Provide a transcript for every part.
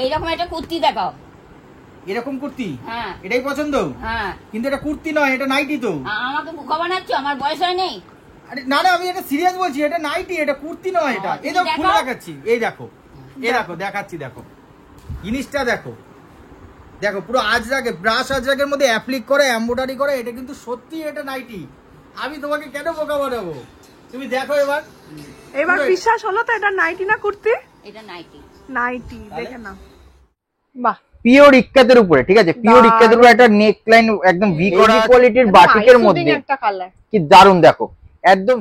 এইরকম একটা কুর্তি দেখাও। এরকম কুর্তি? হ্যাঁ। এটাই পছন্দ? হ্যাঁ। কিন্তু এটা কুর্তি নয়, এটা নাইটি তো। আমাকে বোকা বানাচ্ছ? আমার বয়স হয় নেই। আরে না না, আমি এটা সিরিয়াস বলছি, এটা নাইটি, এটা কুর্তি নয়। এটা এই দেখো, খুলে দেখাচ্ছি, এই দেখো, এই দেখো, দেখাচ্ছি, দেখো জিনিসটা দেখো, দেখো পুরো আজরাকে, ব্রাশ আজরাকের মধ্যে অ্যাপ্লিক করে, এমব্রয়ডারি করে। এটা কিন্তু সত্যি এটা নাইটি। আমি তোমাকে কেন বোকা বানাবো? তুমি দেখো এবার বিশ্বাস হলো তো এটা নাইটি না কুর্তি? এটা নাইটি। নাইটি দেখে নাও। বাহ, পিওর ইক্কাতের উপরে, ঠিক আছে, পিওর ইক্কাতের উপরে একটা নেক লাইন একদম ভি করা কোয়ালিটির বাটিকের মধ্যে। একটা কালার কি দারুন, দেখো একদম,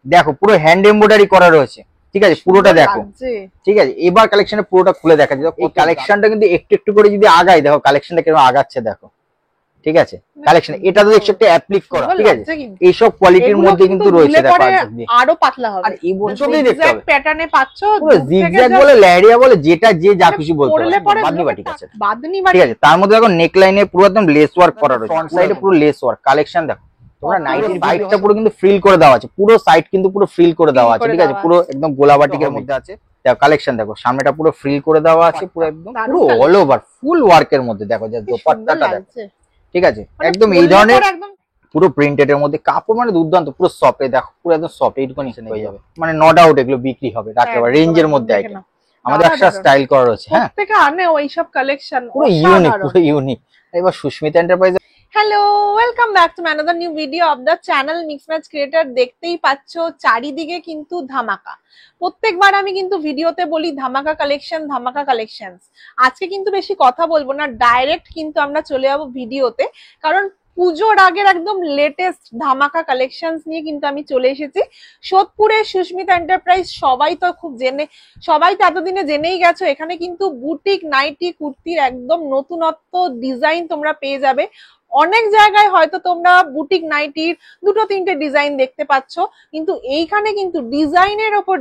দেখো পুরো হ্যান্ড এমব্রয়ডারি করা রয়েছে, ঠিক আছে, পুরোটা দেখো, ঠিক আছে। এবার কালেকশনের পুরোটা খুলে দেখা যায়। এই কালেকশনটা কিন্তু একটু একটু করে যদি আগায়, দেখো কালেকশনটা কেমন আগাচ্ছে, দেখো, ঠিক আছে। কালেকশন এটা তো দেখছো একটা অ্যাপ্লিক করা, ঠিক আছে। এইসব কোয়ালিটির মধ্যে কিন্তু রয়েছে, দেখো আরো পাতলা হবে। আর এই বছরই দেখতে হবে প্যাটার্নে পাচ্ছো, পুরো জিগজ্যাগ বলে, ল্যারিয়া বলে, যেটা যে যা খুশি বলতে পারে, বাদনি বাটিক আছে, বাদনি ঠিক আছে। তার মধ্যে দেখো নেক লাইনে পুরো একদম লেস ওয়ার্ক করা রয়েছে, ফ্রন্ট সাইডে পুরো লেস ওয়ার্ক। কালেকশন দেখো, তোমরা নাইটির বাইকটা পুরো কিন্তু ফ্রিল করে দেওয়া আছে, পুরো সাইড কিন্তু পুরো ফ্রিল করে দেওয়া আছে, ঠিক আছে, পুরো একদম গোলা বাটিকের মধ্যে আছে। দেখো কালেকশন দেখো, সামনেটা পুরো ফ্রিল করে দেওয়া আছে, পুরো একদম পুরো অল ওভার ফুল ওয়ার্কের মধ্যে। দেখো যে দোপাট্টাটা দেখো, ঠিক আছে, একদম এই ধরনের পুরো প্রিন্টেড এর মধ্যে। কাপড় মানে দুর্দান্ত, পুরো সফট, দেখো পুরো একদম সফট, এইটুকু নিচে হয়ে যাবে, মানে নো ডাউট এগুলো বিক্রি হবে রাত্রেবেলা, রেঞ্জের মধ্যে আইটেম আমাদের একটা স্টাইল করা রয়েছে। হ্যাঁ, প্রত্যেকটা আনে ওইসব কালেকশন পুরো ইউনিক, পুরো ইউনিক। এবার Susmita Enterprise. Hello, welcome back to another new video of the channel Mix Match Creator. দেখতেই পাচ্ছো চারিদিকে কিন্তু ধামাকা। প্রত্যেকবার আমি কিন্তু ভিডিওতে বলি ধামাকা কালেকশন, ধামাকা কালেকশনস। আজকে কিন্তু বেশি কথা বলবো না, ডাইরেক্ট কিন্তু আমরা চলে যাবো ভিডিওতে, কারণ পুজোর আগের একদম লেটেস্ট ধামাকা কালেকশনস নিয়ে কিন্তু আমি চলে এসেছি সোদপুরে সুস্মিতা এন্টারপ্রাইজ। সবাই তো এতদিনে জেনেই গেছো, এখানে কিন্তু বুটিক নাইটি কুর্তির একদম নতুনত্ব ডিজাইন তোমরা পেয়ে যাবে। অনেক জায়গায় হয়তো তোমরা বুটিক নাইটির দুটো তিনটে ডিজাইন দেখতে পাচ্ছ, কিন্তু এইখানে কিন্তু ডিজাইনের ওপর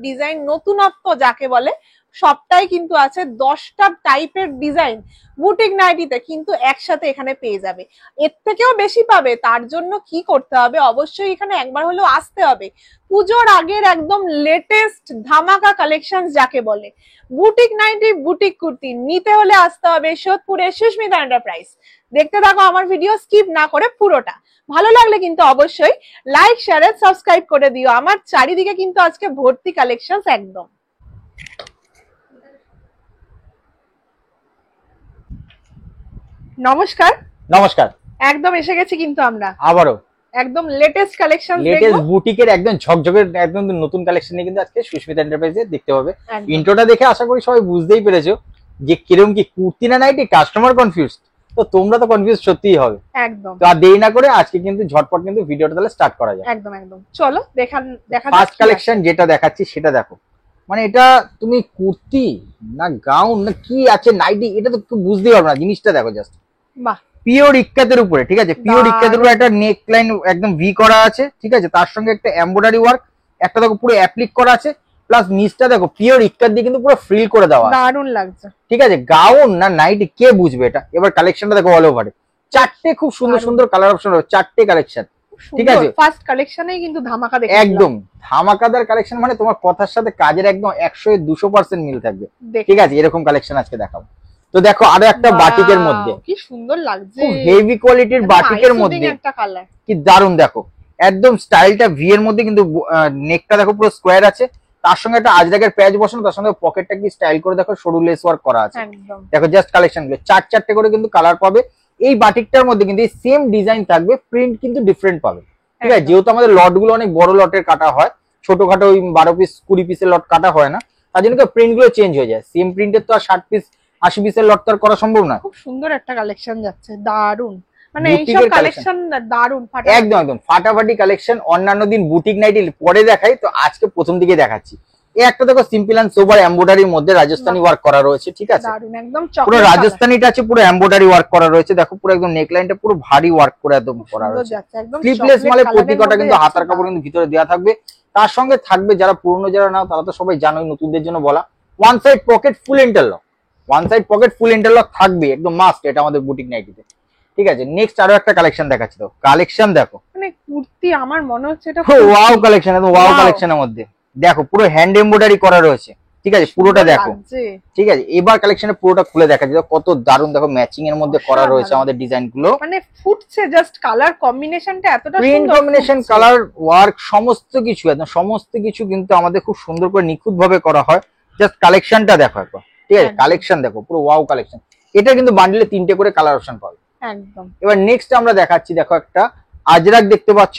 ডিজাইন, নতুনত্ব যাকে বলে সবটাই কিন্তু আছে। 10টা টাইপের ডিজাইন বুটিক নাইটিতে কিন্তু একসাথে এখানে পেয়ে যাবে। এর থেকেও বেশি পাবে, তার জন্য কি করতে হবে, অবশ্যই এখানে একবার হলেও আসতে হবে। পুজোর আগের একদম লেটেস্ট ধামাকা কালেকশন যাকে বলে, বুটিক নাইটি বুটিক কুর্তি নিতে হলে আসতে হবে সোদপুরে সুস্মিতা এন্টারপ্রাইজ। দেখতে থাকো আমার ভিডিও, স্কিপ না করে পুরোটা। ভালো লাগলে কিন্তু অবশ্যই লাইক শেয়ার এন্ড সাবস্ক্রাইব করে দিও। আমার চারিদিকে কিন্তু আজকে ভর্তি কালেকশন একদম। নমস্কার, নমস্কার, একদম এসে গেছি কিন্তু আমরা আবারও একদম লেটেস্ট কালেকশন, লেটেস্ট বুটিকের একদম ঝকঝকের একদম নতুন কালেকশন নিয়ে কিন্তু আজকে সুস্মিতা এন্টারপ্রাইজে দেখতে হবে। ইন্ট্রোটা দেখে আশা করি সবাই বুঝতেই পেরেছো যে কিরকম কি কুর্তি না নাইটি, কাস্টমার কনফিউজ, তো তোমরা তো কনফিউজ সত্যিই হবে একদম। তো আর দেরি না করে আজকে কিন্তু ঝটপট কিন্তু ভিডিওটা তাহলে স্টার্ট করা যায়। একদম চলো দেখা ফার্স্ট কালেকশন যেটা দেখাচ্ছি সেটা দেখো, মানে এটা তুমি কুর্তি না গাউন না কি আছে নাইটি, এটা তো বুঝতেই পারবে না। জিনিসটা দেখো জাস্ট, বাহ, পিওর ইক্কাতের উপরে, ঠিক আছে, পিওর ইক্কাতের উপরে একটা নেক লাইন একদম ভি করা আছে, ঠিক আছে, তার সঙ্গে একটা এমব্রয়ডারি ওয়ার্ক একটা দেখো পুরো অ্যাপ্লিক করা আছে, প্লাস নিচটা দেখো পিওর ইক্কাত দিয়ে কিন্তু পুরো ফ্রিল করে দেওয়া, দারুণ লাগছে, ঠিক আছে। গাউন না নাইটি কে বুঝবে এটা। এবার কালেকশনটা দেখো অল ওভারে, চারটে খুব সুন্দর সুন্দর কালার অপশন রয়েছে, চারটে কালেকশন, ঠিক আছে। ফার্স্ট কালেকশনেই কিন্তু ধামাকা দেখে একদম ধামাকাদার কালেকশন, মানে তোমার কথার সাথে কাজের একদম 100-200% মিল থাকবে, ঠিক আছে। এরকম কালেকশন আজকে দেখাবো। তো দেখো আরো একটা বাটিকের মধ্যে, কি সুন্দর লাগছে, খুব হেভি কোয়ালিটির বাটিকের মধ্যে, একটা কালার কি দারুন। দেখো একদম স্টাইলটা ভি এর মধ্যে, কিন্তু নেকটা দেখো পুরো স্কোয়ার আছে, তার সঙ্গে একটা আজরাকের প্যাচ বসানো, তার সঙ্গে পকেটটা কি স্টাইল করে দেখো সরু লেস ওয়ার্ক করা আছে। দেখো জাস্ট কালেকশন গুলো চারটে করে কিন্তু কালার পাবে। এই বাটিকটার মধ্যে কিন্তু এই সেম ডিজাইন থাকবে, প্রিন্ট কিন্তু ডিফারেন্ট পাবে, ঠিক আছে। যেহেতু আমাদের লট গুলো অনেক বড় লটের কাটা হয়, ছোটখাটো ওই 12 পিস 20 পিসের লট কাটা হয় না, তার জন্য প্রিন্ট গুলো চেঞ্জ হয়ে যায়। সেম প্রিন্টের তো আর 60 পিস 80 পিসের লট তো আর করা সম্ভব না। খুব সুন্দর একটা কালেকশন যাচ্ছে, দারুন, মানে এইসব কালেকশন দারুন, একদম একদম ফাটাফাটি কালেকশন। অন্যান্য দিন বুটিক নাইটি পরে দেখাই, তো আজকে প্রথম দিকে দেখাচ্ছি। এই একটা দেখো সিম্পল এন্ড সোবার এমব্রয়ডারির মধ্যে রাজস্থানি ওয়ার্ক করা রয়েছে, ঠিক আছে, দারুন একদম পুরো রাজস্থানিটা আছে, পুরো এমব্রয়ডারি ওয়ার্ক করা রয়েছে। দেখো পুরো একদম নেক লাইনটা পুরো ভারী ওয়ার্ক করে একদম করা রয়েছে, স্লিভলেস মালে প্রতিটা কিন্তু হাতার কাপড় কিন্তু ভিতরে দেওয়া থাকবে। তার সঙ্গে থাকবে, যারা পুরনো যারা নাও তারা তো সবাই জানোই, নতুনদের জন্য বলা, one side pocket full interlock, one side pocket full interlock থাকবে, একদম মাস্ট এটা আমাদের বুটিক নাইটিতে, ঠিক আছে। নেক্সট আরো একটা কালেকশন দেখাচ্ছি, তো কালেকশন দেখো, মানে কুর্তি আমার মনে হচ্ছে এটা ওয়াও কালেকশন, একদম ওয়াও কালেকশনের মধ্যে দেখো পুরো হ্যান্ড এমব্রয়ডারি করা রয়েছে, ঠিক আছে, পুরোটা দেখো। লাগছে। ঠিক আছে, এবার কালেকশনের পুরোটা খুলে দেখা যায় কত দারুণ, দেখো ম্যাচিং এর মধ্যে করা রয়েছে অসাধারণ। আমাদের ডিজাইন গুলো। মানে ফুটছে, জাস্ট কালার কম্বিনেশনটা এতটা প্রিন্ট সুন্দর কম্বিনেশন, ফুটছে। কালার ওয়ার্ক, সমস্ত কিছু একদম সমস্ত কিছু কিন্তু আমাদের খুব সুন্দর করে নিখুঁত ভাবে করা হয়। জাস্ট কালেকশনটা দেখো একবার, ঠিক আছে, একদম। কালেকশন দেখো পুরো ওয়াও কালেকশন। এটা কিন্তু বান্ডেলে 3টে করে কালার অপশন পাবে। একদম এবার নেক্সট আমরা দেখাচ্ছি, দেখো একটা আজরাক দেখতে পাচ্ছ,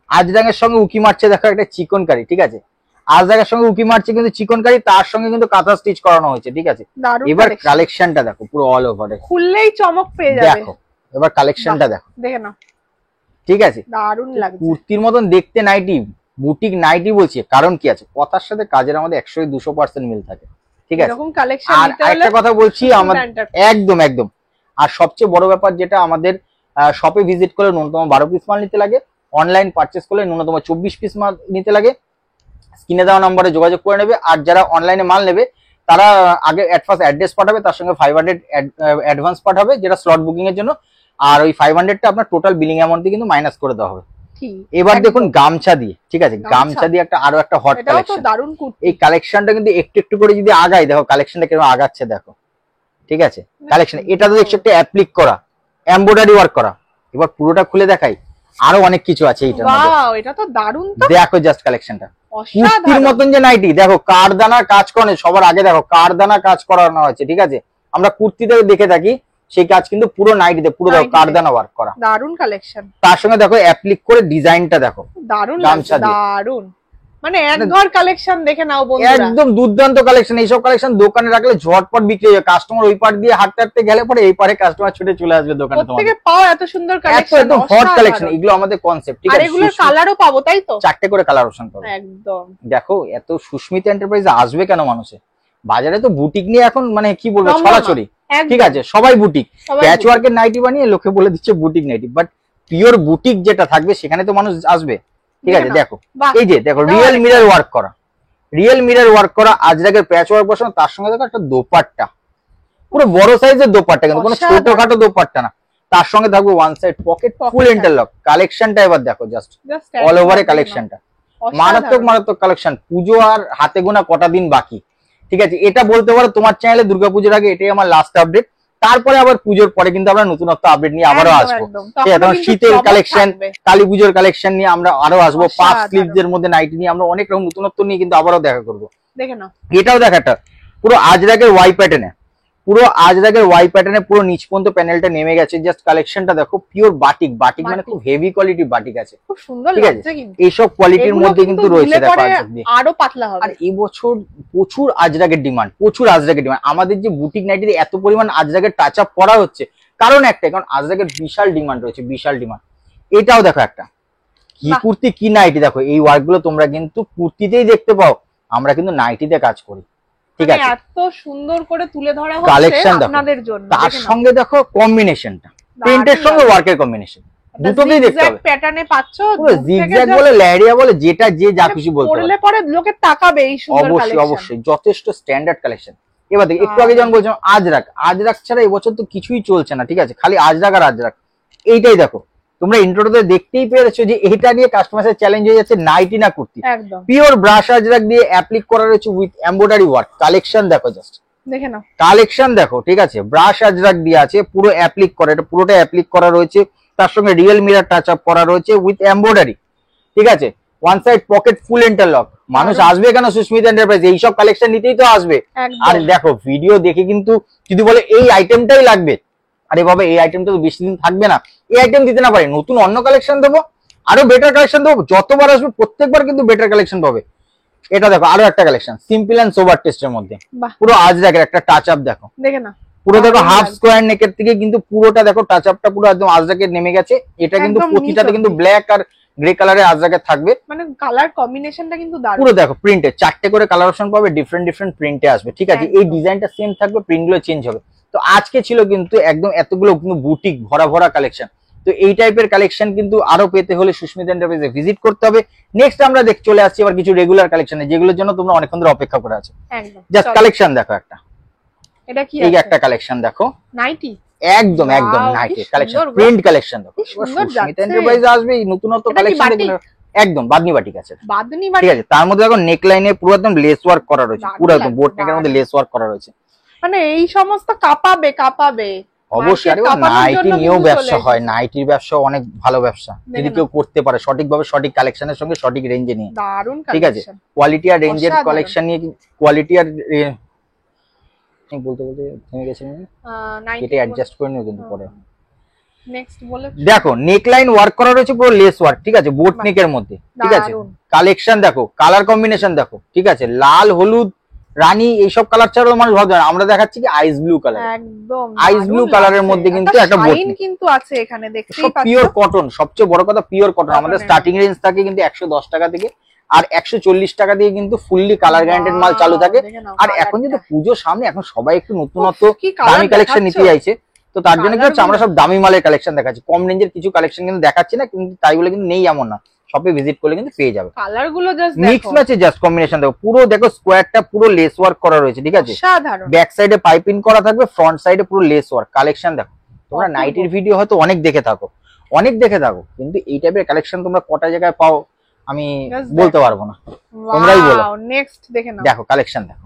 আজরাকের সঙ্গে উকি মারছে দেখো একটা চিকন কারি, ঠিক আছে, আজরাকের সঙ্গে উকি মারছে কিন্তু চিকন কারি, তার সঙ্গে কিন্তু কাঁথা স্টিচ করানো হয়েছে, ঠিক আছে। দারুণ এবার collection। কালেকশনটা দেখো পুরো অল ওভার, খুললেই চমক পেয়ে যাবে। দেখো এবার কালেকশনটা দেখো, দেখে নাও, ঠিক আছে। দারুণ লাগছে। কুর্তির মতন দেখতে নাইটি, বুটিক নাইটি বলছি, কারণ কি আছে, কথার সাথে কাজের আমাদের 100-200% মিল থাকে, ঠিক আছে। এরকম কালেকশন আর নিতে হলে একটা কথা বলছি, সুস্মিতা আমাদের enterprise। একদম একদম, আর সবচেয়ে বড় ব্যাপার যেটা, আমাদের শপে ভিজিট করলে ন্যূনতম 12 পিস মাল নিতে লাগে, অনলাইন পারচেস করলে ন্যূনতম 24 পিস মাল নিতে লাগে। স্ক্রিনে দেওয়া নম্বরে যোগাযোগ করে নেবে। আর যারা অনলাইনে মাল নেবে তারা আগে অ্যাডভান্স অ্যাড্রেস পাঠাবে, তার সঙ্গে 500 অ্যাডভান্স পাঠাবে যেটা স্লট বুকিং এর জন্য, আর ওই 500টা আপনার টোটাল বিলিং অ্যামাউন্ট দিয়ে কিন্তু মাইনাস করে দেওয়া হবে। ঠিক, এবার একদম। দেখুন গামছা দিয়ে, ঠিক আছে, গামছা। গামছা দিয়ে আরো একটা হট এটাও তো কালেকশন। দারুণ কুর্তি। এই কালেকশনটা কিন্তু একটু একটু করে যদি আগায়, দেখো কালেকশনটা কিরকম আগাচ্ছে দেখো, ঠিক আছে। কালেকশন এটা তো দেখছো একটা অ্যাপ্লিক করা, এমব্রয়ডারি ওয়ার্ক করা। এবার পুরোটা খুলে দেখাই, আরো অনেক কিছু আছে এইটার মধ্যে, ওয়াও, এটা তো দারুণ তো, দেখো জাস্ট কালেকশনটা। কুর্তির অসাধারণ। মতন যে নাইটি, দেখো কারদানা কাজ করে, সবার আগে দেখো কারদানা কাজ করানো হয়েছে, ঠিক আছে। আমরা কুর্তিতে দেখে থাকি, সেই কাজ কিন্তু পুরো নাইটিতে, পুরো দেখো নাইটিতে। কারদানা ওয়ার্ক করা, দারুণ কালেকশন, তার সঙ্গে দেখো অ্যাপ্লিক করে ডিজাইনটা দেখো, দারুণ গামছা লাগছে, দিয়ে। দারুণ। মানে এক ঘর কালেকশন দেখে নাও বন্ধুরা। একদম দুর্দান্ত কালেকশন। এইসব কালেকশন দোকানে রাখলে ঝটপট বিক্রি হয়ে যাবে, কাস্টমার ওই পার দিয়ে হাঁটতে হাঁটতে গেলে পরে এই পারে কাস্টমার ছুটে চলে আসবে দোকানে তোমাদের। প্রত্যেকে পাও এত সুন্দর এত কালেকশন, একদম হট কালেকশন, এগুলো আমাদের কনসেপ্ট, ঠিক আর আছে। এগুলোর কালারও পাবো, তাই তো? 4টে করে কালার অপশন পাবে। একদম দেখো এত সুস্মিতা এন্টারপ্রাইজ আসবে কেন মানুষে, বাজারে তো বুটিক নিয়ে এখন মানে কি বলবো রমরমা। ছড়াছড়ি, একদম। ঠিক আছে, সবাই বুটিক, সবাই প্যাচ বুটিক। ওয়ার্কের নাইটি বানিয়ে লোকে বলে দিচ্ছে boutique nightie, but pure boutique যেটা থাকবে সেখানে তো মানুষ আসবে, ঠিক আছে। দেখে নাও। দেখো বাহ, এই যে দেখো এটাও রিয়েল আরেকটা। মিরর ওয়ার্ক করা, রিয়েল মিরর ওয়ার্ক করা আজরাকের প্যাচ ওয়ার্ক বসানো, তার সঙ্গে দেখো একটা দোপাট্টা, পুরো বড় সাইজের দোপাট্টা, কিন্তু কোনো অসাধারণ। ছোটখাটো দোপাট্টা না। তার সঙ্গে থাকবে one side pocket full Pocket interlock. কালেকশনটা এবার দেখো জাস্ট Just অল ওভারে একদম কালেকশনটা, অসাধারণ। মারাত্মক মারাত্মক কালেকশন। পুজো আর হাতে গোনা কটা দিন বাকি, ঠিক আছে। এটা বলতে পারো তোমার চ্যানেলে দুর্গাপুজোর আগে এটাই আমার লাস্ট আপডেট, তারপরে আবার পুজোর পরে কিন্তু আমরা নতুনত্ব আপডেট নিয়ে আবারও একদম, আসবো, একদম। ঠিক আছে। তখনও তখন কিন্তু শীতের চমক কালেকশন, থাকবে। কালী পুজোর কালেকশন নিয়ে আমরা আরো আসবো, পাঁচ অসাধারণ। স্লিভস এর মধ্যে নাইটি নিয়ে আমরা অনেক রকম নতুনত্ব নিয়ে কিন্তু আবারও দেখা করবো। দেখে নাও, এটাও দেখাটা পুরো আজরাকের ওয়াই প্যাটার্নে, পুরো আজরাকের ওয়াই প্যাটার্নে পুরো নিচ পর্যন্ত প্যানেলটা নেমে গেছে। জাস্ট কালেকশনটা দেখো, পিওর বাটিক, বাটিক মানে বাটিক। খুব হেভি কোয়ালিটির বাটিক আছে, খুব সুন্দর ঠিক আছে। লাগছে কিন্তু। এইসব কোয়ালিটির এগুলো মধ্যে কিন্তু রয়েছে ধুলে দেখো পরে আজরাক দিয়ে। আরো পাতলা হবে। আর এবছর প্রচুর আজরাকের ডিমান্ড, প্রচুর আজরাকের ডিমান্ড। আমাদের যে বুটিক নাইটিতে এত পরিমাণ আজরাকের টাচ আপ করা হচ্ছে, কারণ একটাই, কারণ আজরাকের বিশাল ডিমান্ড রয়েছে, বিশাল ডিমান্ড। এটাও দেখো একটা কি বাহ। কুর্তি কি নাইটি, দেখো এই ওয়ার্ক গুলো তোমরা কিন্তু কুর্তিতেই দেখতে পাও, আমরা কিন্তু নাইটিতে কাজ করি, ঠিক মানে আছে। এত সুন্দর করে তুলে ধরা Collection হচ্ছে দেখো। আপনাদের জন্য। তার দেখে নাও। সঙ্গে দেখো কম্বিনেশনটা, প্রিন্টের সঙ্গে লাগছে। ওয়ার্কের কম্বিনেশন, দুটোকেই দেখতে হবে। প্যাটার্নে পাচ্ছ, পুরো জিগজ্যাগ বলে ল্যারিয়া বলে যেটা যে যা খুশি বলতে পারে। পরলে পরে লোকে তাকাবে এই সুন্দর অবশ্যই কালেকশন। অবশ্যই যথেষ্ট স্ট্যান্ডার্ড কালেকশন। এবার দেখ একটু আগে যখন বলছিলাম আজরাক, আজরাক ছাড়া এবছর তো কিছুই চলছে না, ঠিক আছে, খালি আজরাক আর আজরাক। এইটাই দেখো, তোমরা ইন্ট্রোতে দেখতেই পেরেছো যে এটা নিয়ে কাস্টমারের চ্যালেঞ্জ হয়ে যাচ্ছে নাইটি না কুর্তি। একদম পিওর ব্রাশ আজরাক দিয়ে অ্যাপ্লিক করা রয়েছে উইথ এমব্রয়ডারি ওয়ার্ক। কালেকশন দেখো জাস্ট, দেখে নাও, কালেকশন দেখো, ঠিক আছে। ব্রাশ আজরাক দিয়ে আছে, পুরো অ্যাপ্লিক করা, এটা পুরোটা অ্যাপ্লিক করা রয়েছে, তার সঙ্গে রিয়েল মিরর টাচ আপ করা রয়েছে উইথ এমব্রয়ডারি, ঠিক আছে। One side pocket full interlock. মানুষ আসবে কেন সুস্মিতা এন্টারপ্রাইজ, এইসব কালেকশন নিতেই তো আসবে। আর একদম দেখো ভিডিও দেখে কিন্তু যদি বলে এই আইটেমটাই লাগবে, আরে বাবা এই আইটেমটা তো বেশি দিন থাকবে না, এই আইটেম দিতে না পারি, নতুন অন্য কালেকশন দেবো, আরো বেটার কালেকশন দেবো। যতবার আসবে প্রত্যেকবার কিন্তু বেটার কালেকশন পাবে। এটা দেখো আরো একটা কালেকশন, সিম্পল এন্ড সোবার টেস্টের মধ্যে, বাহ, পুরো আজরাকের একটা টাচ আপ দেখো, দেখে নাও, পুরো দেখো দারুণ হাফ লাগছে। স্কোয়ার নেকের থেকে কিন্তু পুরোটা দেখো টাচ আপটা পুরো একদম আজরাকের নেমে গেছে। এটা কিন্তু একদম প্রতিটাতে নিচ কিন্তু অব্দি। ব্ল্যাক আর গ্রে কালারের আজরাকের থাকবে। মানে কালার কম্বিনেশনটা কিন্তু দারুণ। পুরো দেখো প্রিন্টে 4টে করে কালার অপশন পাবে, ডিফারেন্ট ডিফারেন্ট প্রিন্টে আসবে, ঠিক আছে। একদম। এই ডিজাইনটা সেম থাকবে, প্রিন্ট গুলো চেঞ্জ হবে। তো আজকে ছিল কিন্তু একদম এতগুলো কিন্তু বুটিক ভরা ভরা কালেকশন। তো এই টাইপের কালেকশন কিন্তু আরো পেতে হলে সুস্মিতা এন্টারপ্রাইজে ভিজিট করতে হবে। নেক্সট আমরা চলে আসছি আবার কিছু রেগুলার কালেকশনে, যেগুলোর জন্য তোমরা অনেকক্ষণ ধরে অপেক্ষা করে আছো। একদম জাস্ট চলো। কালেকশন দেখো একটা, এটা কি এই আছে? একটা কালেকশন দেখো, নাইটি, একদম একদম Wow, নাইটি কি কালেকশন, সুন্দর গো। প্রিন্ট কালেকশন দেখো। কি সুন্দর সুস্মিতা যাচ্ছে। এন্টারপ্রাইজ আসবে এই নতুনত্ব এটা কি কালেকশন বাটিক? একদম বাদনি বাটিক আছে, বাদনি ঠিক বাটিক, আছে। তার মধ্যে দেখো নেক লাইনে পুরো একদম লেস ওয়ার্ক করা রয়েছে, দারুণ পুরো একদম লাগছে, বোট নেকের মধ্যে দারুণ। লেস ওয়ার্ক করা রয়েছে। মানে এই সমস্ত কাঁপাবে কাঁপাবে। অবশ্যই, আরে Market কাঁপানোর নাইটি জন্য নিয়েও কিন্তু ব্যবসা চলে হয়, এসেছে। নাইটির ব্যবসা অনেক ভালো ব্যবসা যদি দেখে কেউ করতে পারে সঠিকভাবে, সঠিক কালেকশনের সঙ্গে সঠিক রেঞ্জে নিয়ে, দারুণ ঠিক আছে। কালেকশন। কোয়ালিটি আর রেঞ্জের অসাধারণ। কালেকশন নিয়ে, কোয়ালিটি আর বলতে বলতে থেমে গেছিলাম, কেটে অ্যাডজাস্ট করে নিও কিন্তু পরে। নেক্সট বলে দেখো নেক লাইন ওয়ার্ক করা রয়েছে, পুরো লেস ওয়ার্ক, ঠিক আছে, বোট বাহ, নেকের মধ্যে, ঠিক আছে। দারুণ। কালেকশন দেখো, কালার কম্বিনেশন দেখো, ঠিক আছে, লাল হলুদ রানী এইসব কালার ছাড়াও মানুষ ভাববে না, আমরা দেখাচ্ছি কি আইস ব্লু কালার, একদম আইস ব্লু দারুণ কালারের লাগছে। মধ্যে কিন্তু একটা শাইন বোট নেক, কিন্তু আছে এখানে, দেখতেই সব পাচ্ছ। পিওর কটন, সবচেয়ে বড় কথা পিওর কটন। আমাদের Cotton-এর স্টার্টিং রেঞ্জ থাকে কিন্তু 110 টাকা থেকে, আর 140 টাকা দিয়ে কিন্তু ফুললি কালার গ্যারান্টেড মাল চালু থাকে। দেখে নাও আর এখন যেহেতু colour-টা। পুজোর সামনে, এখন সবাই একটু নতুনত্ব উফ, কি colour দামি কালেকশন দেখাচ্ছ। নিতে চাইছে, তো তার জন্য কি হচ্ছে আমরা Colour-গুলো। সব দামি মালের কালেকশন দেখাচ্ছি, কম রেঞ্জের কিছু কালেকশন কিন্তু দেখাচ্ছি না, কিন্তু তাই বলে কিন্তু নেই এমন না, শপে ভিজিট করলে কিন্তু পেয়ে যাবে। কালার গুলো জাস্ট মিক্স দেখো, ম্যাচে জাস্ট কম্বিনেশন দেখো, পুরো দেখো স্কোয়ারটা পুরো লেস ওয়ার্ক করা রয়েছে, ঠিক আছে। সাধারণ। ব্যাক সাইডে পাইপিং করা থাকবে, ফ্রন্ট সাইডে পুরো লেস ওয়ার্ক। কালেকশন দেখো, তোমরা অপূর্ব। নাইটির ভিডিও হয়তো অনেক দেখে থাকো, কিন্তু এই টাইপের কালেকশন তোমরা কটা জায়গায় পাও আমি Just বলতে দেখো। পারবো না। তোমরাই বলো। নেক্সট দেখে নাও, দেখো কালেকশন দেখো,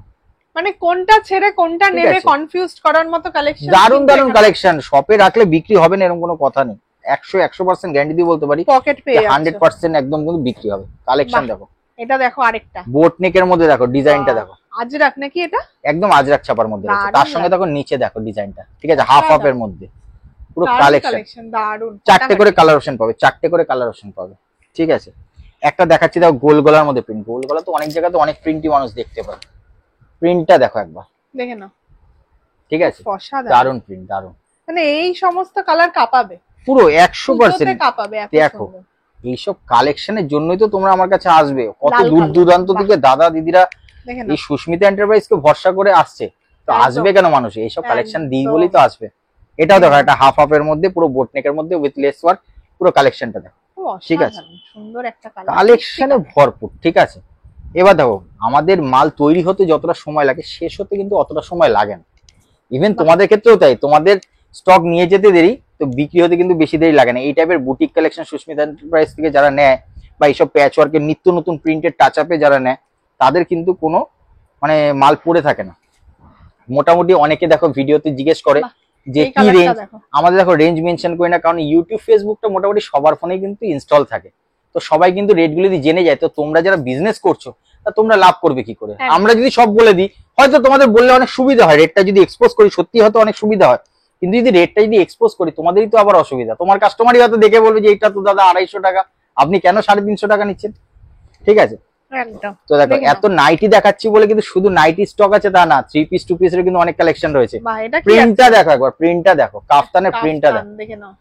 মানে কোনটা ছেড়ে কোনটা ঠিক নেবে আছে। কনফিউজড করার মতো কালেকশন। দারুণ দারুণ কালেকশন, শপে রাখলে বিক্রি হবে না এরকম কোনো কথা নেই, 100% গ্যারান্টি দিয়ে বলতে পারি, পকেট পেয়ে যাচ্ছে। 100% একদম কিন্তু বিক্রি হবে। কালেকশন বাহ। দেখো, এটা দেখো আরেকটা বোট নেকের মধ্যে দেখো, ডিজাইনটা দেখো, আজরাক নাকি এটা? একদম আজরাক ছাপার মধ্যে রয়েছে। দারুণ তার সঙ্গে দেখো নিচে দেখো ডিজাইনটা, ঠিক আছে, হাফ হাফ এর মধ্যে পুরো কালেকশন। কালেকশন দারুণ। চারটে করে কালার অপশন পাবে, চারটে করে কালার অপশন পাবে, ঠিক আছে। একটা দেখাচ্ছি দেখো গোল গলার মধ্যে প্রিন্ট, গোল গলা তো অনেক জায়গাতে অনেক প্রিন্টই মানুষ দেখতে পায়, প্রিন্টটা দেখো একবার, দেখে নাও, ঠিক আছে, অসাধারণ। দারুণ প্রিন্ট, দারুণ, মানে এই সমস্ত কালার কাঁপাবে, পুরো পুজোতে 100%। কাঁপাবে এত দেখো। সুন্দর। এইসব কালেকশনের জন্যই তো তোমরা আমার কাছে আসবে, কত লাল দূর কালার, দূরান্ত বাহ। থেকে দাদা দিদিরা দেখে এই নাও, সুস্মিতা এন্টারপ্রাইজ কে ভরসা করে আসছে, তো একদম। আসবে কেন মানুষ, এইসব কালেকশন দিই একদম। বলেই তো আসবে। এটাও দেখো, একটা হাফ হাফ এর মধ্যে পুরো বোট নেকের মধ্যে উইথ লেস ওয়ার্ক, পুরো কালেকশনটা দেখো, খুব ঠিক আছে। অসাধারণ, সুন্দর একটা কালার। কালেকশনে ভরপুর, ঠিক আছে। এবার দেখো আমাদের মাল তৈরি হতে যতটা সময় লাগে, শেষ হতে কিন্তু অতটা সময় লাগে না। ইভেন তোমাদের ক্ষেত্রেও তাই, তোমাদের স্টক নিয়ে যেতে দেরি, তো বিক্রি হতে কিন্তু বেশি দেরি লাগে না। এই টাইপের বুটিক কালেকশন সুস্মিতা এন্টারপ্রাইজ থেকে যারা নেয়, বা এইসব প্যাচ ওয়ার্কের নিত্য নতুন প্রিন্টের টাচ আপে যারা নেয়, তাদের কিন্তু কোনো মানে মাল পড়ে থাকে না। মোটামুটি অনেকে দেখো ভিডিওতে জিজ্ঞেস করে বাহ, যে এই কি কালারটা রেঞ্জ, দেখো। আমাদের দেখো রেঞ্জ মেনশন করি না, কারণ ইউটিউব ফেসবুকটা মোটামুটি সবার ফোনে কিন্তু ইনস্টল থাকে, তো সবাই কিন্তু রেটগুলো যদি জেনে যায়, তো তোমরা যারা বিজনেস করছো তা তোমরা লাভ করবে কি করে। একদম। আমরা যদি সব বলে দিই, হয়তো তোমাদের বললে অনেক সুবিধা হয়, রেটটা যদি এক্সপোজ করি সত্যি হয়তো অনেক সুবিধা হয়, কিন্তু যদি রেটটা যদি এক্সপোজ করি তোমাদেরই তো আবার অসুবিধা। তোমার কাস্টমারই হয়তো দেখে বলবে যে এটা তো দাদা 250 টাকা, আপনি কেন 350 টাকা নিচ্ছেন, ঠিক আছে। একদম। তো দেখো দেখে নাও। এত নাইটি দেখাচ্ছি বলে কিন্তু শুধু নাইটি স্টক আছে তা না, 3 পিস 2 পিসের কিন্তু অনেক কালেকশন রয়েছে। বাহ, এটা কি প্রিন্টটা দেখো একবার, প্রিন্টটা দেখো, কাফতানের প্রিন্টটা দেখো, কাফতান, দেখে নাও,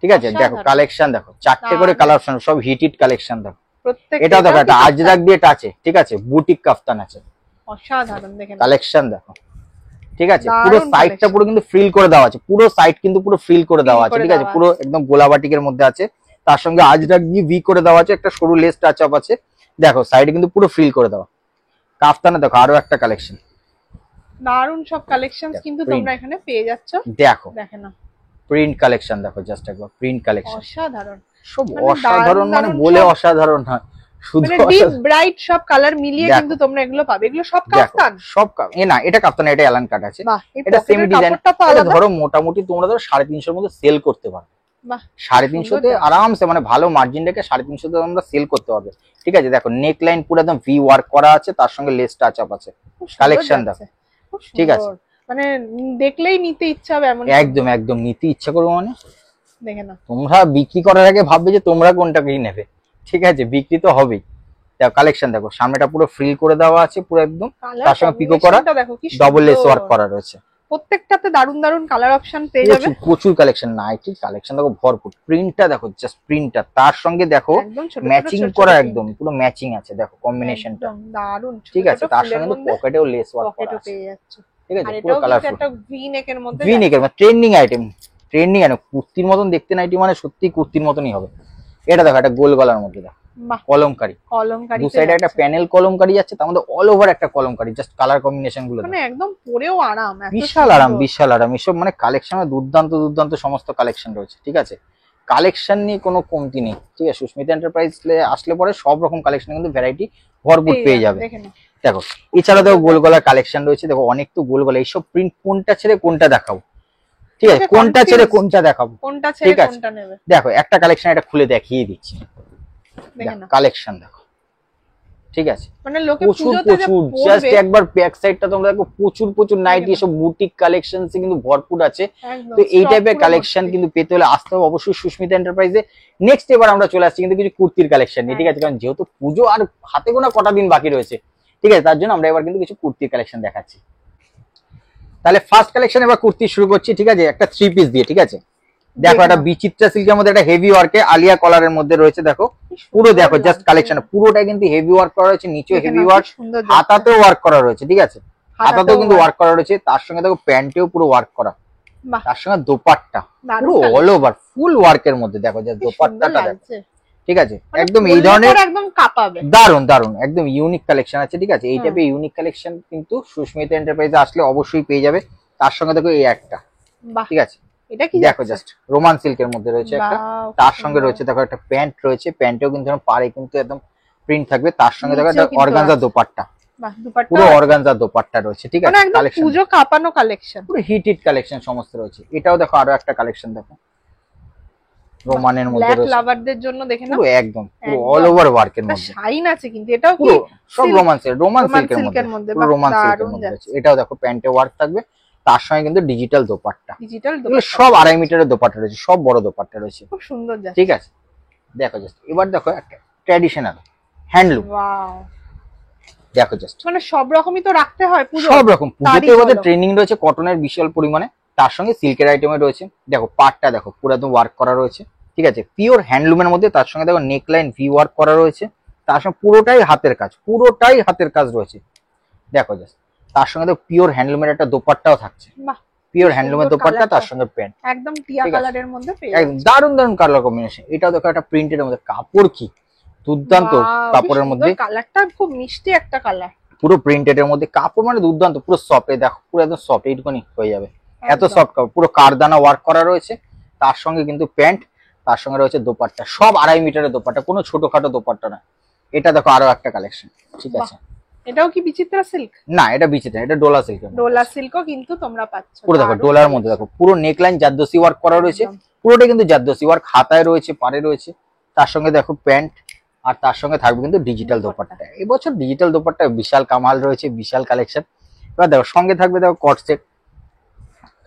ঠিক আছে। দেখো অসাধারণ। কালেকশন দেখো, চারটে করে দারুণ। কালার অপশন, সব হিটিড কালেকশন দেখো। প্রত্যেক এটাও দেখো একটা আজরাক দিয়ে টাচে, ঠিক আছে, বুটিক কাফতান আছে, অসাধারণ। দেখে নাও, কালেকশন দেখো, ঠিক আছে। দারুণ পুরো সাইডটা collection। পুরো কিন্তু ফ্রিল করে দেওয়া আছে, পুরো সাইড কিন্তু পুরো ফ্রিল করে দেওয়া আছে, করে ঠিক আছে, দেওয়া পুরো একদম গোলাবাটিকের মধ্যে আছে, তার সঙ্গে আজরাক দিয়ে ভি করে দেওয়া আছে, একটা সরু লেস টাচ আপ আছে, দেখো সাইডে কিন্তু পুরো ফ্রিল করে দেওয়া। কাফতানে দেখো আরো একটা কালেকশন, দারুণ সব কালেকশন কিন্তু print। তোমরা এখানে পেয়ে যাচ্ছ। দেখো দেখে নাও, প্রিন্ট কালেকশন দেখো, জাস্ট একবার প্রিন্ট কালেকশন, অসাধারণ। সব মানে অসাধারণ, মানে দারুণ বলে সব- অসাধারণ নয়, শুধু মানে ডিপ অসাধারণ। ব্রাইট সব কালার মিলিয়ে দেখো। কিন্তু তোমরা এগুলো পাবে, এগুলো সব দেখো, কাফতান। সব না এটা কাপ্তান, এটা অ্যালান কাট আছে, বাহ, এই এটা সেমি পকেটের ডিজাইন। কাপড়টা তো আলাদা। ধরো মোটামুটি তোমরা ধরো 350 মধ্যে সেল করতে পারবে, বাহ, 350 তে সুন্দর। আরামসে, মানে ভালো মার্জিন রেখে 350 তে আমরা সেল করতে পারবে, ঠিক আছে। দেখো নেক লাইন পুরো একদম ভি ওয়ার্ক করা আছে, তার সঙ্গে লেস টাচ আপ আছে, খুব সুন্দর কালেকশন যাচ্ছে, খুব ঠিক আছে। সুন্দর। মানে দেখলেই নিতে ইচ্ছা হবে এমন। একদম একদম নিতে ইচ্ছা করবো, মানে দেখে না, তোমরা বিক্রি করার আগে ভাববে যে তোমরা কোনটা কি নেবে, ঠিক আছে, বিক্রি তো হবেই। দেখো কালেকশন দেখো, সামনেটা পুরো ফ্রিল করে দেওয়া আছে পুরো একদম, তার সঙ্গে পিকো করা, দেখো কি ডবল লেস সুন্দর। ওয়ার্ক করা রয়েছে, প্রত্যেকটাতে দারুণ দারুণ কালার অপশন পেয়ে যাবে। প্রচুর প্রচুর কালেকশন, নাইটির কালেকশন দেখো ভরপুর। প্রিন্টটা দেখো, জাস্ট প্রিন্টটা, তার সঙ্গে দেখো একদম ছোট ছোট ম্যাচিং ছোট ছোট করা, print। একদম পুরো ম্যাচিং আছে, দেখো কম্বিনেশনটা, একদম দারুণ, ছোট ঠিক আছে। ছোট তার ফুলের সঙ্গে মধ্যে পকেটেও লেস ওয়ার্ক করা পকেটও আছে, পেয়ে যাচ্ছ। ঠিক আছে, আর পুরো এটাও কিন্তু কালারফুল, একটা ভি নেকের মধ্যে ভি নেকের মানে ট্রেন্ডিং আইটেম, ট্রেন্ডিং আইটেম, কুর্তির মতন দেখতে নাইটি, মানে সত্যি কুর্তির মতনই হবে। এটা দেখো একটা গোল গলার মধ্যে দেখো, বাহ, কলমকারি, কলমকারি দু সাইডে একটা প্যানেল কলমকারি যাচ্ছে, তার মধ্যে অল ওভার একটা কলমকারি, জাস্ট কালার কম্বিনেশন গুলো মানে একদম পরেও আরাম, এত বিশাল আরাম, সুন্দর। বিশাল আরাম। এসব মানে কালেকশনে দুর্দান্ত দুর্দান্ত সমস্ত কালেকশন রয়েছে, ঠিক আছে। কালেকশন নিয়ে কোনো কমতি নেই, ঠিক আছে। সুস্মিতা এন্টারপ্রাইজ আসলে পরে সব রকম কালেকশন কিন্তু ভ্যারাইটি ভরপুর পেয়ে যাবে। দেখে নাও। দেখো এছাড়া দেখো গোল গলার কালেকশন রয়েছে, দেখো অনেক তো গোল গলা, এইসব প্রিন্ট কোনটা ছেড়ে কোনটা দেখাবো, ঠিক আছে, কোনটা ছেড়ে কোনটা দেখাবো, কোনটা ছেড়ে ঠিক আছে। কোনটা নেবে দেখো একটা কালেকশন এটা খুলে দেখিয়ে দিচ্ছি, দেখে নাও। কালেকশন দেখো, ঠিক আছে, মানে লোকে প্রচুর পুজোতে যে প্রচুর, পরবে, জাস্ট একবার ব্যাক সাইডটা তোমরা দেখো, প্রচুর প্রচুর নাইটি, এসব বুটিক কালেকশন কিন্তু ভরপুর আছে। একদম তো এই stock টাইপের পুরো কালেকশন ভর্তি। কিন্তু পেতে হলে আসতে হবে অবশ্যই সুস্মিতা এন্টারপ্রাইজে। নেক্সট এবার আমরা চলে আসছি কিন্তু কিছু কুর্তির কালেকশন নিয়ে, ঠিক আছে, কারণ যেহেতু পুজো আর হাতে গোনা কটা দিন বাকি রয়েছে, ঠিক আছে, তার জন্য আমরা এবার কিন্তু কিছু কুর্তির কালেকশন দেখাচ্ছি। তাহলে ফার্স্ট কালেকশন এবার কুর্তি শুরু করছি, ঠিক আছে, একটা 3 পিস দিয়ে, ঠিক আছে। দেখো একটা বিচিত্রা সিল্কের মধ্যে একটা হেভি ওয়ার্কে আলিয়া কলারের মধ্যে রয়েছে, দেখো পুরো দেখো জাস্ট কালেকশন পুরোটাই কিন্তু হেভি ওয়ার্ক করা রয়েছে, নিচেও হেভি ওয়ার্ক, হাতাতেও ওয়ার্ক করা রয়েছে, ঠিক আছে, হাতাতেও কিন্তু ওয়ার্ক করা রয়েছে, তার সঙ্গে দেখো প্যান্টেও পুরো ওয়ার্ক করা, তার সঙ্গে দোপাট্টা পুরো অল ওভার ফুল ওয়ার্কের মধ্যে, দেখো জাস্ট দোপাট্টাটা দেখো, ঠিক আছে, একদম এই ধরনের একদম কাঁপাবে, দারুন দারুন একদম ইউনিক কালেকশন আছে, ঠিক আছে। এই টাইপের ইউনিক কালেকশন কিন্তু সুস্মিতা এন্টারপ্রাইজে আসলে অবশ্যই পেয়ে যাবে। তার সঙ্গে দেখো এই একটা, ঠিক আছে, এটা কি দেখো জাস্ট রোমান সিল্কের মধ্যে রয়েছে একটা, তার সঙ্গে রয়েছে দেখো একটা প্যান্ট রয়েছে, প্যান্টেও কিন্তু পাড়ে কিন্তু একদম প্রিন্ট থাকবে, তার সঙ্গে দেখো একটা অর্গানজা দোপাট্টা, পুরো অর্গানজা দোপাট্টা রয়েছে, ঠিক আছে, কালেকশন পুজো কাঁপানো কালেকশন, পুরো হিট কালেকশন সমস্ত রয়েছে। এটাও দেখো আরো একটা কালেকশন দেখো রোমানের মধ্যে ব্ল্যাক রয়েছে, লাভারদের জন্য দেখে নাও, পুরো একদম পুরো অল ওভার ওয়ার্কের মধ্যে শাইন আছে কিন্তু, এটাও কি পুরো সব রোমান রোমান সিল্কের মধ্যে, পুরো রোমান সিল্কের মধ্যে আছে। এটাও দেখো প্যান্টে ওয়ার্ক থাকবে, তার সঙ্গে কিন্তু ডিজিটাল দোপাট্টা, এগুলো সব 2.5 মিটারের দোপাট্টা রয়েছে, সব বড় দোপাট্টা রয়েছে, খুব সুন্দর যাচ্ছে, ঠিক আছে। দেখো জাস্ট এবার দেখো একটা ট্র্যাডিশনাল হ্যান্ডলুম, ওয়াও, দেখো জাস্ট মানে সব রকমই তো রাখতে হয় পুজো, সব রকম পুজোতে এবারে ট্রেনিং রয়েছে কটনের বিশাল পরিমাণে, তার সঙ্গে সিল্কের আইটেমে রয়েছে, দেখো পাটটা দেখো পুরো একদম ওয়ার্ক করা রয়েছে, ঠিক আছে, পিওর হ্যান্ডলুমের মধ্যে, তার সঙ্গে দেখো নেকলাইন ভি ওয়ার্ক করা রয়েছে, তার সঙ্গে পুরোটাই হাতের কাজ রয়েছে, দেখো জাস্ট তার সঙ্গে দেখো পিওর হ্যান্ডলুমের একটা দোপাট্টাও থাকছে, পিওর হ্যান্ডলুমের দোপাট্টা, তার সঙ্গে প্যান্ট একদম টিয়া কালারের মধ্যে পেয়ে একদম দারুন দারুন কালার কম্বিনেশন। এটাও দেখো একটা প্রিন্টের মধ্যে, কাপড় কি দুর্দান্ত, কাপড়ের মধ্যে কালারটা খুব মিষ্টি একটা কালার, পুরো প্রিন্টেড এর মধ্যে, কাপড় মানে দুর্দান্ত, পুরো সফট, দেখো পুরো একদম সফট, এইটুকুনি হয়ে যাবে, এত সফট কাপড়, পুরো কারদানা ওয়ার্ক করা রয়েছে, তার সঙ্গে কিন্তু প্যান্ট, তার সঙ্গে রয়েছে দোপাট্টা, সব 2.5 মিটারের দোপাট্টা, কোনো ছোটখাটো দোপাট্টা না। এটা দেখো আরো একটা কালেকশন, ঠিক আছে, এটাও কি বিচিত্রা সিল্ক? না এটা বিচিত্রা, এটা ডোলা সিল্ক, ডোলা সিল্কও কিন্তু তোমরা পাচ্ছ, পুরো দেখো ডোলার মধ্যে দেখো পুরো নেকলাইন জারদোসি ওয়ার্ক করা রয়েছে, পুরোটা কিন্তু জারদোসি ওয়ার্ক, হাতায় রয়েছে, পাড়ে রয়েছে, তার সঙ্গে দেখো প্যান্ট, আর তার সঙ্গে থাকবে কিন্তু ডিজিটাল দোপাট্টা। এবছর ডিজিটাল দোপাট্টা বিশাল কামাল রয়েছে, বিশাল কালেকশন। এবার দেখো সঙ্গে থাকবে দেখো কট সেট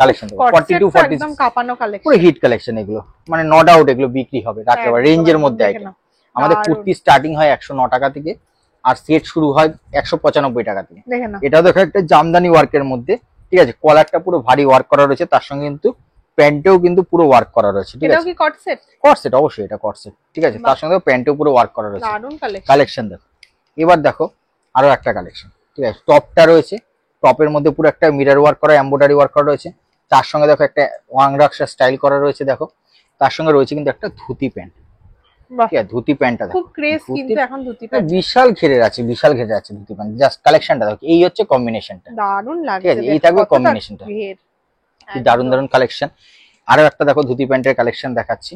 কালেকশন, 42 46 একদম কাঁপানো কালেকশন, পুরো হিট কালেকশন, এগুলো মানে নো ডাউট এগুলো বিক্রি হবে রাত্রেবেলা, রেঞ্জের মধ্যে আইটেম। আমাদের কুর্তি স্টার্টিং হয় 109 টাকা থেকে, আর সেট শুরু হয় 195 টাকা থেকে। এটা দেখো একটা জামদানি ওয়ার্কের মধ্যে, ঠিক আছে, কলারটা পুরো ভারী ওয়ার্ক করা রয়েছে, তার সঙ্গে কিন্তু প্যান্টেও কিন্তু পুরো ওয়ার্ক করা রয়েছে, ঠিক আছে, এটাও কি কট সেট? কট সেট অবশ্যই, এটা কট সেট, ঠিক আছে, তার সঙ্গে প্যান্টেও পুরো ওয়ার্ক করা রয়েছে, দারুণ কালেকশন দেখো। এবার দেখো আরো একটা কালেকশন, ঠিক আছে, টপটা রয়েছে, টপের মধ্যে পুরো একটা মিরর ওয়ার্ক করা, এমব্রয়ডারি ওয়ার্ক করা রয়েছে, তার সঙ্গে দেখো একটা ওয়াংরাক্সা স্টাইল করা রয়েছে, দেখো তার সঙ্গে রয়েছে কিন্তু একটা ধুতি প্যান্ট, ঠিক আছে, ধুতি প্যান্টটা দেখো, খুব ক্রেজ কিন্তু এখন ধুতি প্যান্ট, বিশাল ঘেরে আছে ধুতি প্যান্ট, জাস্ট কালেকশনটা দেখো, এই হচ্ছে কম্বিনেশনটা, দারুণ লাগছে, ঠিক আছে, এই থাকবে কম্বিনেশনটা, কি দারুণ দারুণ কালেকশন। আরো একটা দেখো ধুতি প্যান্টের কালেকশন দেখাচ্ছি,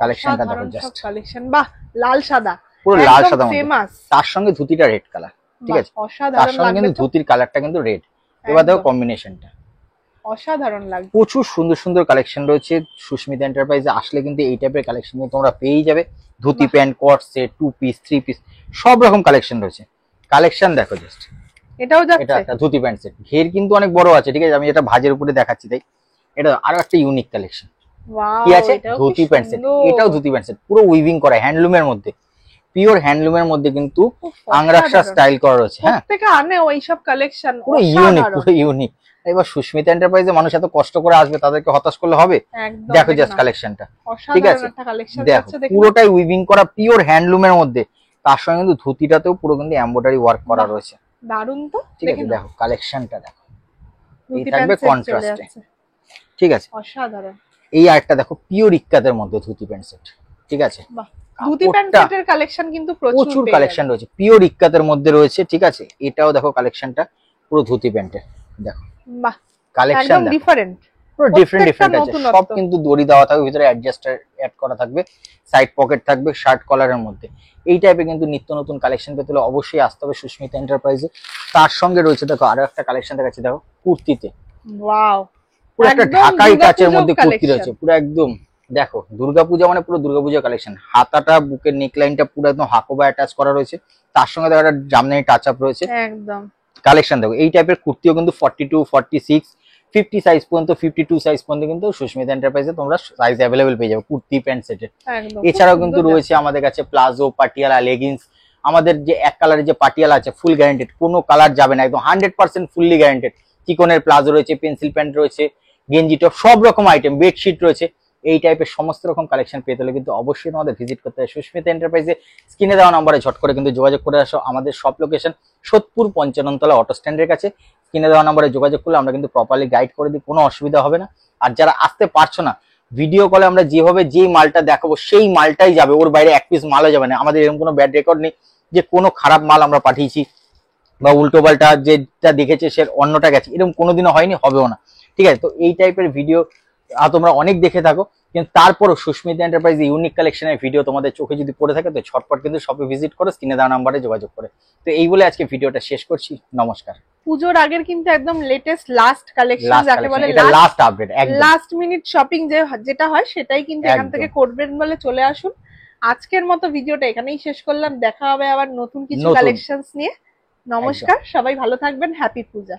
কালেকশনটা দেখো জাস্ট কালেকশন, বাহ, লাল সাদা, পুরো লাল সাদা, ফেমাস, তার সঙ্গে ধুতিটা রেড কালার, ঠিক আছে, তার সঙ্গে কিন্তু ধুতির কালারটা কিন্তু রেড। এবার দেখো কম্বিনেশনটা, অসাধারণ লাগছে, প্রচুর সুন্দর সুন্দর কালেকশন রয়েছে। সুস্মিতা এন্টারপ্রাইজে আসলে কিন্তু এই টাইপের কালেকশন তোমরা পেয়ে যাবে, ধুতি প্যান্ট, কট সেট, 2 পিস 3 পিস সব রকম কালেকশন রয়েছে। কালেকশন দেখো জাস্ট, এটাও যাচ্ছে, এটা একটা ধুতি প্যান্ট সেট, ঘের কিন্তু অনেক বড় আছে, ঠিক আছে, আমি এটা ভাঁজের উপরে দেখাচ্ছি, তাই এটা আরো একটা ইউনিক কালেকশন, কি আছে, ধুতি প্যান্ট সেট, এটাও ধুতি প্যান্ট সেট, পুরো উইভিং করা হ্যান্ডলুমের মধ্যে, পিওর হ্যান্ডলুমের মধ্যে কিন্তু আংরাক্সা স্টাইল করা রয়েছে, হ্যাঁ, প্রত্যেকে আনে ওই সব কালেকশন, পুরো ইউনিক। এবার সুস্মিতা এন্টারপ্রাইজে মানুষ এত কষ্ট করে আসবে, তাদেরকে হতাশ করলে হবে? দেখো জাস্ট কালেকশনটা, ঠিক আছে, দেখো পুরোটাই উইভিং করা পিওর হ্যান্ডলুমের মধ্যে, তার সঙ্গে কিন্তু ধুতিটাতেও পুরো কিন্তু এমব্রয়ডারি ওয়ার্ক করা রয়েছে, দারুণ তো, ঠিক আছে, দেখো কালেকশনটা দেখো, এই থাকবে কন্ট্রাস্টে, ঠিক আছে, অসাধারণ। এই আরেকটা দেখো পিওর ইক্কাতের মধ্যে ধুতি প্যান্ট সেট, ঠিক আছে, ধুতি প্যান্ট সেটের কালেকশন কিন্তু প্রচুর কালেকশন রয়েছে, পিওর ইক্কাতের মধ্যে রয়েছে, ঠিক আছে, এটাও দেখো কালেকশনটা পুরো ধুতি প্যান্টের, দেখো বাহ, কালেকশন ডিফারেন্ট, পুরো ডিফারেন্ট প্রত্যেকটা ডিফারেন্ট আছে, নতুনত্ব। সব কিন্তু দড়ি দেওয়া থাকবে, ভিতরে অ্যাডজাস্টার অ্যাড করা থাকবে, সাইড পকেট থাকবে, শার্ট কলারের মধ্যে। এই টাইপের কিন্তু নিত্য নতুন কালেকশন পেতে হলে অবশ্যই আসতে হবে সুস্মিতা এন্টারপ্রাইজে। তার সঙ্গে রয়েছে দেখো আরো একটা কালেকশন দেখাচ্ছি, দেখো কুর্তিতে ওয়াও, পুরো একটা একদম ঢাকাই টাচের দুর্গাপুজো মধ্যে কুর্তি collection। রয়েছে, পুরো একদম দেখো দুর্গাপূজা মানে পুরো দুর্গাপূজা কালেকশন। হাতাটা বুকের নেকলাইনটা পুরো একদম হাকোবা অ্যাটাচ করা রয়েছে, তার সঙ্গে দেখো একটা জামদানি টাচ আপ রয়েছে। একদম কালেকশন দেখো এই টাইপের কুর্তিও কিন্তু 42, 46, 50 সাইজ পর্যন্ত, 52 সাইজ পর্যন্ত কিন্তু সুস্মিতা এন্টারপ্রাইজে তোমরা সাইজ অ্যাভেলেবেল পেয়ে যাবে কুর্তি প্যান্ট সেটের। একদম। এছাড়াও খুব কিন্তু সুন্দর রয়েছে আমাদের কাছে প্লাজো, পাটিয়ালা, লেগিংস। আমাদের যে এক কালারের যে পাটিয়ালা আছে ফুল গ্যারান্টেড, কোনো কালার যাবে না, একদম 100% ফুললি গ্যারান্টেড। চিকনের প্লাজো রয়েছে, পেন্সিল প্যান্ট রয়েছে, গেঞ্জি টপ, সব রকম আইটেম, বেডশিট রয়েছে। এই টাইপের সমস্ত রকম কালেকশন পেতে হলে কিন্তু অবশ্যই তোমাদের ভিজিট করতে হবে সুস্মিতা এন্টারপ্রাইজে। স্ক্রিনে দেওয়া নম্বরে ঝট করে কিন্তু যোগাযোগ করে আসো। আমাদের সব লোকেশন সোদপুর 55 তলা অটো স্ট্যান্ডের কাছে। স্ক্রিনে দেওয়া নম্বরে যোগাযোগ করলে আমরা কিন্তু প্রপারলি গাইড করে দিই, কোনো অসুবিধা হবে না। আর যারা আসতে পারছো না, ভিডিও কলে আমরা যেভাবে যেই মালটা দেখাবো সেই মালটাই যাবে, ওর বাইরে এক পিস মালও যাবে না। আমাদের এরকম কোনো ব্যাড রেকর্ড নেই যে কোনো খারাপ মাল আমরা পাঠিয়েছি বা উল্টো পাল্টা যেটা দেখেছে সে অন্যটা গেছে, এরকম কোনোদিনও হয়নি, হবেও না। ঠিক আছে, তো এই টাইপের ভিডিও তোমরা অনেক দেখে থাকো, কিন্তু তারপরও সুস্মিতা এন্টারপ্রাইজ ইউনিক কালেকশনের ভিডিও তোমাদের চোখে যদি পড়ে থাকে তো ছটপট কিন্তু শপে ভিজিট করো, স্ক্রিনে দেওয়া নাম্বারে যোগাযোগ করে। তো এই বলে আজকে ভিডিওটা শেষ করছি, নমস্কার। পুজোর আগের কিন্তু একদম লেটেস্ট লাস্ট কালেকশন, যাকে বলে এটা লাস্ট আপডেট, একদম লাস্ট মিনিট শপিং যেটা হয় সেটাই কিন্তু এখান একদম। থেকে করবেন বলে চলে আসুন। আজকের মতো ভিডিওটা এখানেই শেষ করলাম, দেখা হবে আবার নতুন কিছু নতুন। কালেকশনস নিয়ে। নমস্কার, সবাই ভালো থাকবেন, হ্যাপি পূজা।